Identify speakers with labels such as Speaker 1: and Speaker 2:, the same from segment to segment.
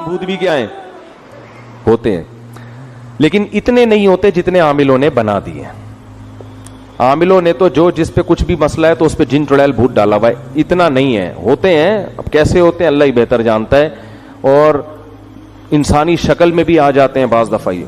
Speaker 1: بھوت بھی کیا ہیں؟ ہوتے ہیں، لیکن اتنے نہیں ہوتے جتنے عاملوں نے بنا دیے. عاملوں نے تو جو جس پہ کچھ بھی مسئلہ ہے تو اس پہ جن چڑیل بھوت ڈالا ہوا ہے. اتنا نہیں ہے. ہوتے ہیں، اب کیسے ہوتے ہیں اللہ ہی بہتر جانتا ہے، اور انسانی شکل میں بھی آ جاتے ہیں بعض دفعہ یہ.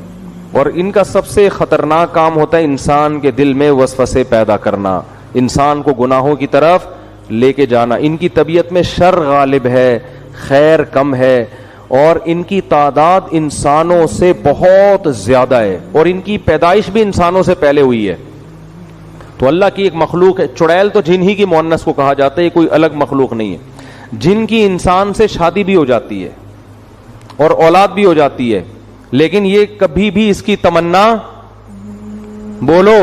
Speaker 1: اور ان کا سب سے خطرناک کام ہوتا ہے انسان کے دل میں وسوسے پیدا کرنا، انسان کو گناہوں کی طرف لے کے جانا. ان کی طبیعت میں شر غالب ہے، خیر کم ہے، اور ان کی تعداد انسانوں سے بہت زیادہ ہے، اور ان کی پیدائش بھی انسانوں سے پہلے ہوئی ہے. تو اللہ کی ایک مخلوق ہے. چڑیل تو جن ہی کی مؤنث کو کہا جاتا ہے، یہ کوئی الگ مخلوق نہیں ہے. جن کی انسان سے شادی بھی ہو جاتی ہے اور اولاد بھی ہو جاتی ہے، لیکن یہ کبھی بھی اس کی تمنا بولو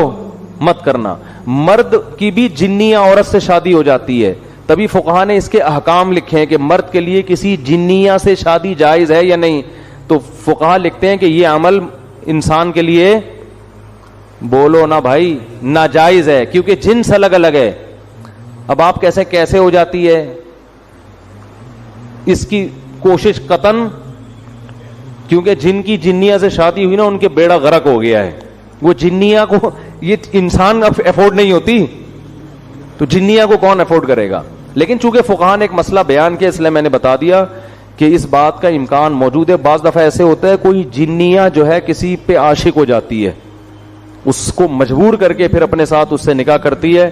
Speaker 1: مت کرنا. مرد کی بھی جنیا عورت سے شادی ہو جاتی ہے، تبھی فقہا نے اس کے احکام لکھے ہیں کہ مرد کے لیے کسی جنیا سے شادی جائز ہے یا نہیں. تو فقہا لکھتے ہیں کہ یہ عمل انسان کے لیے بولو نا بھائی ناجائز ہے، کیونکہ جنس الگ الگ ہے. اب آپ کیسے ہو جاتی ہے اس کی کوشش قطن، کیونکہ جن کی جنیا سے شادی ہوئی نا ان کے بیڑا غرق ہو گیا ہے. وہ جنیا کو یہ انسان افورڈ نہیں ہوتی، تو جنیا کو کون افورڈ کرے گا. لیکن چونکہ فقہا نے ایک مسئلہ بیان کیا، اس لیے میں نے بتا دیا کہ اس بات کا امکان موجود ہے. بعض دفعہ ایسے ہوتا ہے کوئی جنیا جو ہے کسی پہ عاشق ہو جاتی ہے، اس کو مجبور کر کے پھر اپنے ساتھ اس سے نکاح کرتی ہے،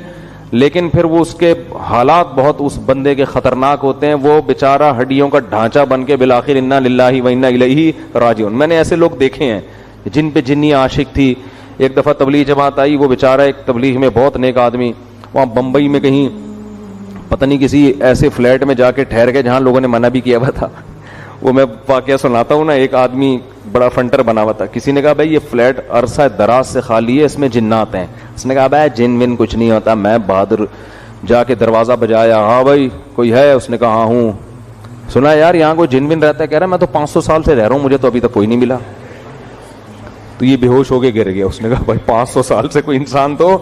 Speaker 1: لیکن پھر وہ اس کے حالات بہت اس بندے کے خطرناک ہوتے ہیں. وہ بیچارہ ہڈیوں کا ڈھانچہ بن کے بالآخر انا للہ و انا الیہ راجعون. میں نے ایسے لوگ دیکھے ہیں جن پہ جنی عاشق تھی. ایک دفعہ تبلیغ جماعت آئی، وہ بیچارہ ایک تبلیغ میں بہت نیک آدمی وہاں بمبئی میں کہیں پتہ نہیں کسی ایسے فلیٹ میں جا کے ٹھہر گئے جہاں لوگوں نے منع بھی کیا ہوا تھا. وہ میں واقعہ سناتا ہوں نا. ایک آدمی بڑا فنٹر بنا ہوا تھا، کسی نے کہا بھائی یہ فلیٹ عرصہ دراز سے خالی ہے، اس میں جنات ہیں. اس نے کہا بھائی جن ون کچھ نہیں ہوتا. میں بہادر جا کے دروازہ بجایا، ہاں بھائی کوئی ہے؟ اس نے کہا ہاں ہوں. سنا یار یہاں کوئی جن ون رہتا ہے؟ کہہ رہا میں تو 500 سال سے رہ رہا ہوں، مجھے تو ابھی تک کوئی نہیں ملا. تو یہ بے ہوش ہو کے گر گیا. اس نے کہا بھائی 500 سال سے کوئی انسان تو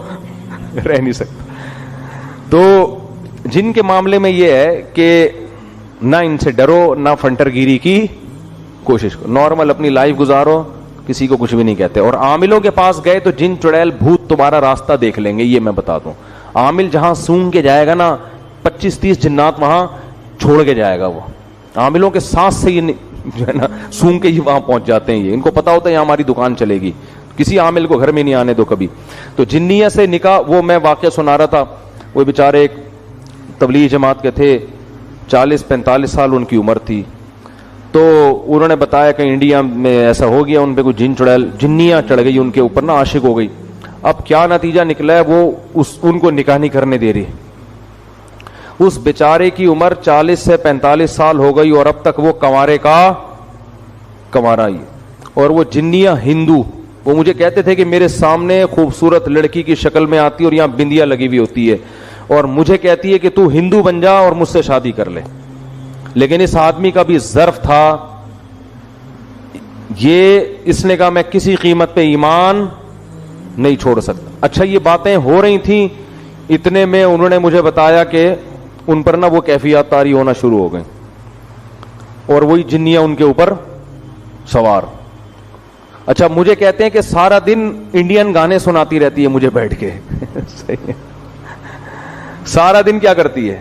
Speaker 1: رہ نہیں سکتا. تو جن کے معاملے میں یہ ہے کہ نہ ان سے ڈرو، نہ فنٹر گیری کی کوشش کرو، نارمل اپنی لائف گزارو، کسی کو کچھ بھی نہیں کہتے. اور عاملوں کے پاس گئے تو جن چڑیل بھوت تمہارا راستہ دیکھ لیں گے. یہ میں بتا دوں، عامل جہاں سونگ کے جائے گا نا 25-30 جنات وہاں چھوڑ کے جائے گا. وہ عاملوں کے ساتھ سے یہ جو ہے نا سونگ کے ہی وہاں پہنچ جاتے ہیں. یہ ان کو پتا ہوتا ہے یہاں ہماری دکان چلے گی، کسی عامل کو گھر میں نہیں آنے دو کبھی. تو جنیہ سے نکاح، وہ میں واقعہ سنا رہا تھا. وہ بیچارے ایک تبلیغ جماعت کے تھے، 40-45 سال ان کی عمر تھی. تو انہوں نے بتایا کہ انڈیا میں ایسا ہو گیا، ان پہ کوئی جن چڑیل جنیاں چڑھ گئی ان کے اوپر نا، عاشق ہو گئی. اب کیا نتیجہ نکلا ہے، وہ ان کو نکاح نہیں کرنے دے رہی. اس بیچارے کی عمر 40 سے 45 سال ہو گئی اور اب تک وہ کنوارے کا کنوارا ہی. اور وہ جنیاں ہندو، وہ مجھے کہتے تھے کہ میرے سامنے خوبصورت لڑکی کی شکل میں آتی اور یہاں بندیا لگی ہوئی ہوتی ہے، اور مجھے کہتی ہے کہ تو ہندو بن جا اور مجھ سے شادی کر لے. لیکن اس آدمی کا بھی ظرف تھا، یہ اس نے کہا میں کسی قیمت پہ ایمان نہیں چھوڑ سکتا. اچھا یہ باتیں ہو رہی تھیں، اتنے میں انہوں نے مجھے بتایا کہ ان پر نا وہ کیفیات طاری ہونا شروع ہو گئیں اور وہی جنیاں ان کے اوپر سوار. اچھا مجھے کہتے ہیں کہ سارا دن انڈین گانے سناتی رہتی ہے مجھے بیٹھ کے. صحیح ہے، سارا دن کیا کرتی ہے؟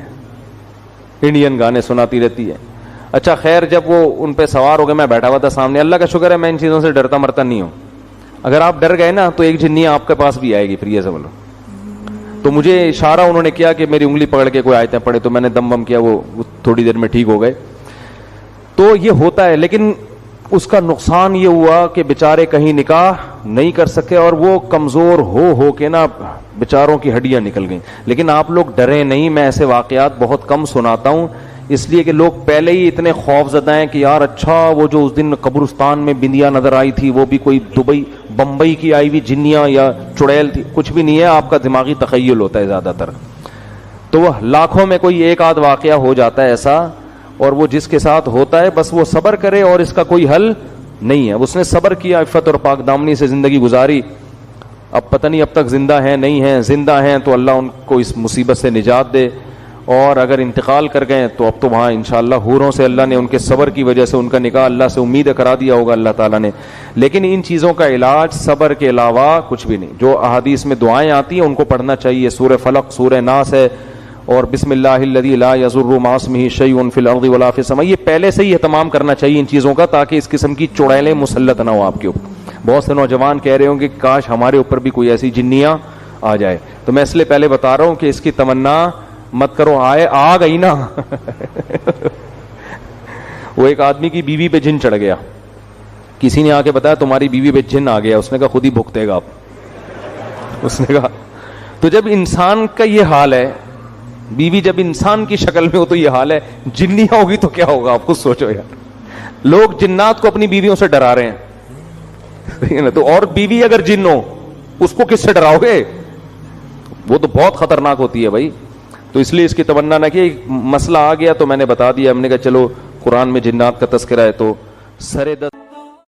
Speaker 1: انڈین گانے سناتی رہتی ہے. اچھا خیر، جب وہ ان پہ سوار ہو گئے، میں بیٹھا ہوا تھا سامنے. اللہ کا شکر ہے میں ان چیزوں سے ڈرتا مرتا نہیں ہوں. اگر آپ ڈر گئے نا تو ایک جنیا آپ کے پاس بھی آئے گی، پھر یہ سمجھ لو. تو مجھے اشارہ انہوں نے کیا کہ میری انگلی پکڑ کے کوئی آیتیں پڑھے، تو میں نے دم بم کیا، وہ تھوڑی دیر میں ٹھیک ہو گئے. تو یہ ہوتا ہے، لیکن اس کا نقصان یہ ہوا کہ بیچارے کہیں نکاح نہیں کر سکے اور وہ کمزور ہو کے نا بیچاروں کی ہڈیاں نکل گئیں. لیکن آپ لوگ ڈریں نہیں، میں ایسے واقعات بہت کم سناتا ہوں اس لیے کہ لوگ پہلے ہی اتنے خوف زدہ ہیں کہ یار اچھا وہ جو اس دن قبرستان میں بندیا نظر آئی تھی وہ بھی کوئی دبئی بمبئی کی آئی ہوئی جنیاں یا چڑیل تھی. کچھ بھی نہیں ہے، آپ کا دماغی تخیل ہوتا ہے زیادہ تر. تو وہ لاکھوں میں کوئی ایک آدھ واقعہ ہو جاتا ہے ایسا، اور وہ جس کے ساتھ ہوتا ہے بس وہ صبر کرے اور اس کا کوئی حل نہیں ہے. اس نے صبر کیا، عفت اور پاک دامنی سے زندگی گزاری. اب پتہ نہیں اب تک زندہ ہیں نہیں ہیں، زندہ ہیں تو اللہ ان کو اس مصیبت سے نجات دے. اور اگر انتقال کر گئے تو اب تو وہاں انشاءاللہ حوروں سے اللہ نے ان کے صبر کی وجہ سے ان کا نکاح اللہ سے امید کرا دیا ہوگا اللہ تعالیٰ نے. لیکن ان چیزوں کا علاج صبر کے علاوہ کچھ بھی نہیں. جو احادیث میں دعائیں آتی ہیں ان کو پڑھنا چاہیے. سورہ فلق، سورہ ناس ہے، اور بسم اللہ الذی لا یضر مع اسمہ شیء فی الارض ولا فی السماء. یہ پہلے سے ہی اہتمام کرنا چاہیے ان چیزوں کا، تاکہ اس قسم کی چڑیلیں مسلط نہ ہو آپ کے اوپر. بہت سے نوجوان کہہ رہے ہوں کہ کاش ہمارے اوپر بھی کوئی ایسی جنیاں آ جائے. تو میں اس لیے پہلے بتا رہا ہوں کہ اس کی تمنا مت کرو. آ گئی نا. وہ ایک آدمی کی بیوی پہ جن چڑھ گیا. کسی نے آ کے بتایا تمہاری بیوی پہ جن آ گیا. اس نے کہا خود ہی بھگتے گا آپ. اس نے کہا تو جب انسان کا یہ حال ہے، بیوی جب انسان کی شکل میں ہو تو یہ حال ہے، جنیاں ہوگی تو کیا ہوگا؟ آپ خود سوچو یار. لوگ جنات کو اپنی بیویوں سے ڈرا رہے ہیں. تو اور بیوی اگر جن ہو اس کو کس سے ڈراؤ گے؟ وہ تو بہت خطرناک ہوتی ہے بھائی. تو اس لیے اس کی تمنا نہ کہ مسئلہ آ گیا تو میں نے بتا دیا. ہم نے کہا چلو قرآن میں جنات کا تذکرہ ہے تو سرے